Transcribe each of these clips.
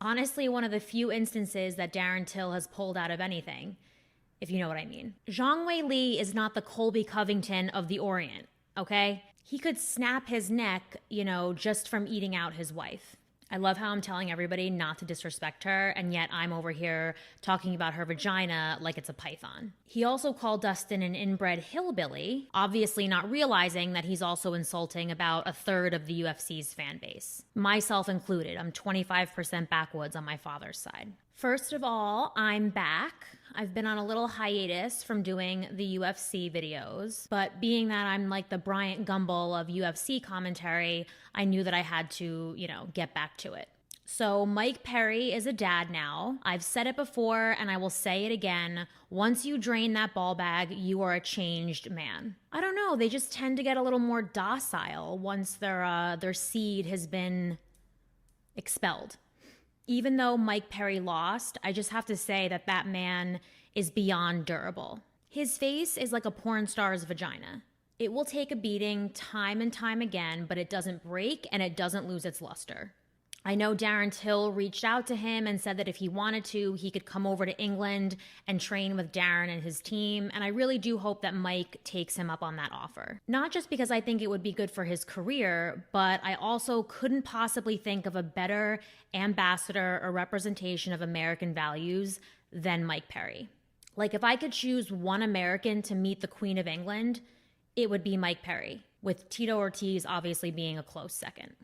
Honestly, one of the few instances that Darren Till has pulled out of anything, if you know what I mean. Zhang Wei Li is not the Colby Covington of the Orient, okay? He could snap his neck, just from eating out his wife. I love how I'm telling everybody not to disrespect her, and yet I'm over here talking about her vagina like it's a python. He also called Dustin an inbred hillbilly, obviously not realizing that he's also insulting about a third of the UFC's fan base. Myself included, I'm 25% backwoods on my father's side. First of all, I'm back. I've been on a little hiatus from doing the UFC videos, but being that I'm like the Bryant Gumbel of UFC commentary, I knew that I had to, get back to it. So Mike Perry is a dad now. I've said it before and I will say it again. Once you drain that ball bag, you are a changed man. I don't know, they just tend to get a little more docile once their seed has been expelled. Even though Mike Perry lost, I just have to say that man is beyond durable. His face is like a porn star's vagina. It will take a beating time and time again, but it doesn't break and it doesn't lose its luster. I know Darren Till reached out to him and said that if he wanted to, he could come over to England and train with Darren and his team, and I really do hope that Mike takes him up on that offer. Not just because I think it would be good for his career, but I also couldn't possibly think of a better ambassador or representation of American values than Mike Perry. Like, if I could choose one American to meet the Queen of England, it would be Mike Perry, with Tito Ortiz obviously being a close second.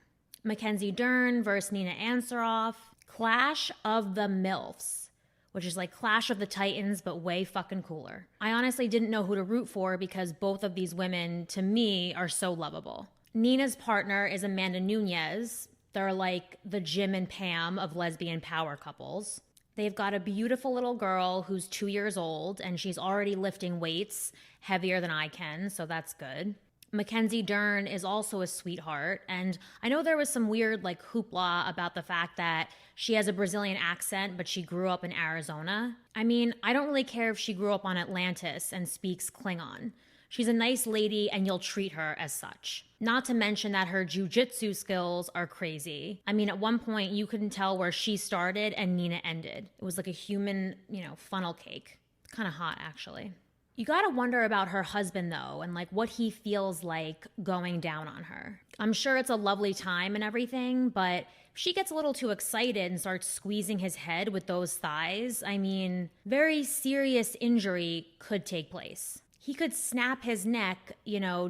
Mackenzie Dern versus Nina Ansaroff. Clash of the MILFs, which is like Clash of the Titans, but way fucking cooler. I honestly didn't know who to root for because both of these women, to me, are so lovable. Nina's partner is Amanda Nunes. They're like the Jim and Pam of lesbian power couples. They've got a beautiful little girl who's 2 years old, and she's already lifting weights heavier than I can, so that's good. Mackenzie Dern is also a sweetheart, and I know there was some weird hoopla about the fact that she has a Brazilian accent, but she grew up in Arizona. I mean, I don't really care if she grew up on Atlantis and speaks Klingon. She's a nice lady and you'll treat her as such. Not to mention that her jujitsu skills are crazy. I mean, at one point you couldn't tell where she started and Nina ended. It was like a human, funnel cake. Kind of hot, actually. You gotta wonder about her husband, though, and what he feels like going down on her. I'm sure it's a lovely time and everything, but if she gets a little too excited and starts squeezing his head with those thighs, I mean, very serious injury could take place. He could snap his neck,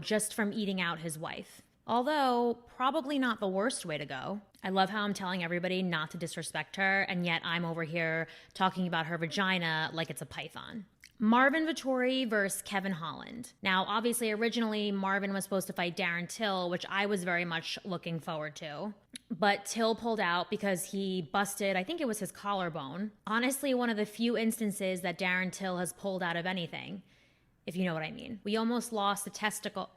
just from eating out his wife. Although, probably not the worst way to go. I love how I'm telling everybody not to disrespect her, and yet I'm over here talking about her vagina like it's a python. Marvin Vettori versus Kevin Holland. Now, obviously, originally, Marvin was supposed to fight Darren Till, which I was very much looking forward to. But Till pulled out because he busted, I think it was his collarbone. Honestly, one of the few instances that Darren Till has pulled out of anything, if you know what I mean. We almost lost a testicle.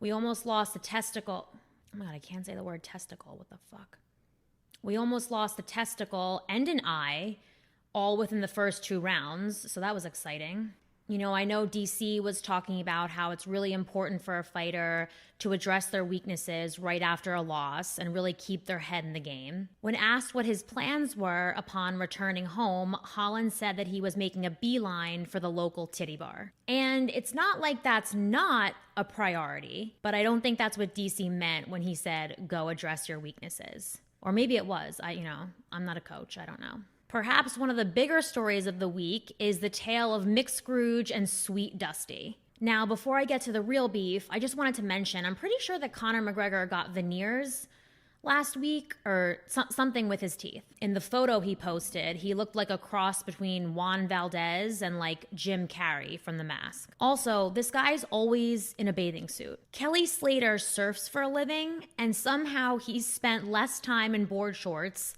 Oh my God, I can't say the word testicle. What the fuck? We almost lost a testicle and an eye, all within the first 2 rounds, so that was exciting. I know DC was talking about how it's really important for a fighter to address their weaknesses right after a loss and really keep their head in the game. When asked what his plans were upon returning home, Holland said that he was making a beeline for the local titty bar. And it's not like that's not a priority, but I don't think that's what DC meant when he said, go address your weaknesses. Or maybe it was. I'm not a coach. I don't know. Perhaps one of the bigger stories of the week is the tale of Mick Scrooge and Sweet Dusty. Now, before I get to the real beef, I just wanted to mention, I'm pretty sure that Conor McGregor got veneers last week or something with his teeth. In the photo he posted, he looked like a cross between Juan Valdez and Jim Carrey from The Mask. Also, this guy's always in a bathing suit. Kelly Slater surfs for a living, and somehow he's spent less time in board shorts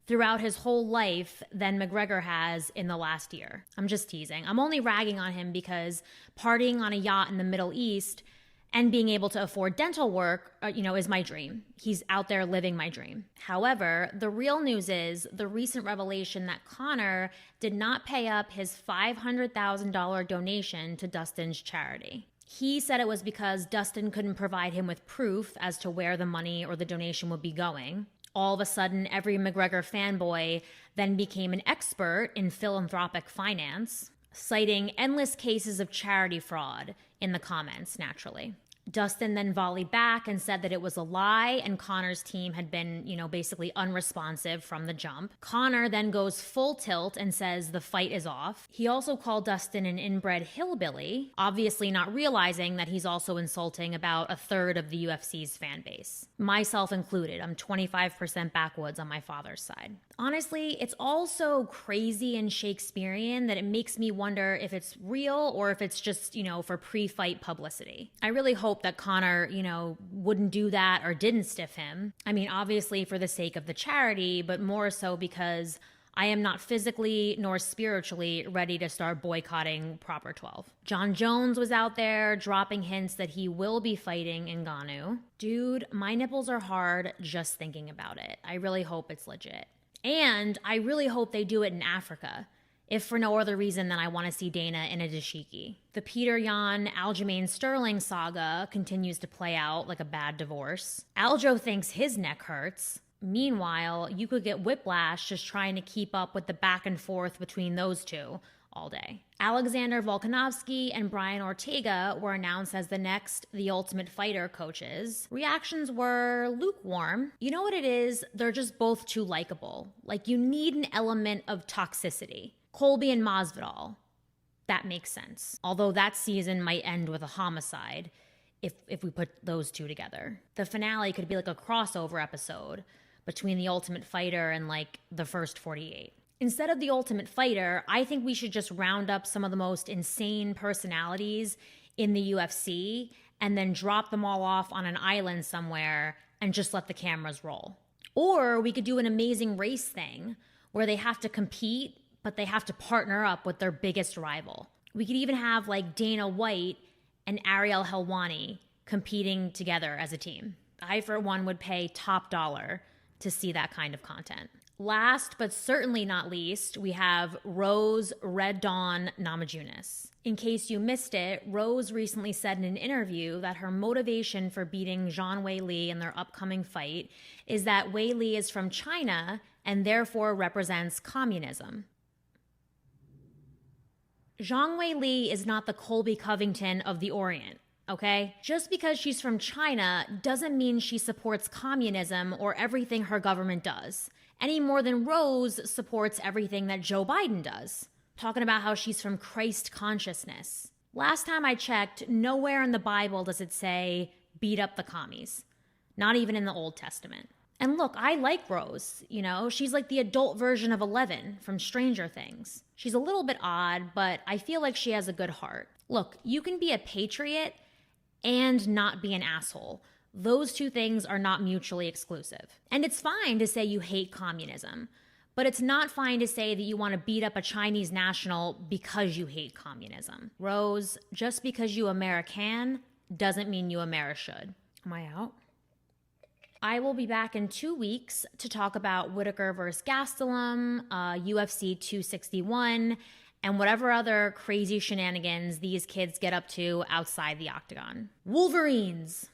throughout his whole life than McGregor has in the last year. I'm just teasing. I'm only ragging on him because partying on a yacht in the Middle East and being able to afford dental work, is my dream. He's out there living my dream. However, the real news is the recent revelation that Conor did not pay up his $500,000 donation to Dustin's charity. He said it was because Dustin couldn't provide him with proof as to where the money or the donation would be going. All of a sudden, every McGregor fanboy then became an expert in philanthropic finance, citing endless cases of charity fraud in the comments, naturally. Dustin then volleyed back and said that it was a lie and Connor's team had been, basically unresponsive from the jump. Connor then goes full tilt and says the fight is off. He also called Dustin an inbred hillbilly, obviously not realizing that he's also insulting about a third of the UFC's fan base. Myself included, I'm 25% backwoods on my father's side. Honestly, it's all so crazy and Shakespearean that it makes me wonder if it's real or if it's just, for pre-fight publicity. I really hope that Connor, wouldn't do that or didn't stiff him. I mean, obviously for the sake of the charity, but more so because I am not physically nor spiritually ready to start boycotting Proper 12. John Jones was out there dropping hints that he will be fighting Ngannou. Dude, my nipples are hard just thinking about it. I really hope it's legit. And I really hope they do it in Africa, if for no other reason than I want to see Dana in a dashiki. The Peter Yan, Aljamain Sterling saga continues to play out like a bad divorce. Aljo thinks his neck hurts. Meanwhile, you could get whiplash just trying to keep up with the back and forth between those two all day. Alexander Volkanovski and Brian Ortega were announced as the next The Ultimate Fighter coaches. Reactions were lukewarm. You know what it is? They're just both too likable. Like, you need an element of toxicity. Colby and Masvidal. That makes sense. Although that season might end with a homicide if we put those two together. The finale could be like a crossover episode between The Ultimate Fighter and like the first 48. Instead of The Ultimate Fighter, I think we should just round up some of the most insane personalities in the UFC and then drop them all off on an island somewhere and just let the cameras roll. Or we could do an Amazing Race thing where they have to compete, but they have to partner up with their biggest rival. We could even have like Dana White and Ariel Helwani competing together as a team. I, for one, would pay top dollar to see that kind of content. Last, but certainly not least, we have Rose Red Dawn Namajunas. In case you missed it, Rose recently said in an interview that her motivation for beating Zhang Weili in their upcoming fight is that Weili is from China and therefore represents communism. Zhang Weili is not the Colby Covington of the Orient, okay? Just because she's from China doesn't mean she supports communism or everything her government does, any more than Rose supports everything that Joe Biden does. Talking about how she's from Christ consciousness. Last time I checked, nowhere in the Bible does it say, beat up the commies. Not even in the Old Testament. And look, I like Rose, she's like the adult version of Eleven from Stranger Things. She's a little bit odd, but I feel like she has a good heart. Look, you can be a patriot and not be an asshole. Those two things are not mutually exclusive. And it's fine to say you hate communism, but it's not fine to say that you want to beat up a Chinese national because you hate communism. Rose, just because you American doesn't mean you should. Am I out? I will be back in 2 weeks to talk about Whitaker versus Gastelum, UFC 261, and whatever other crazy shenanigans these kids get up to outside the octagon. Wolverines!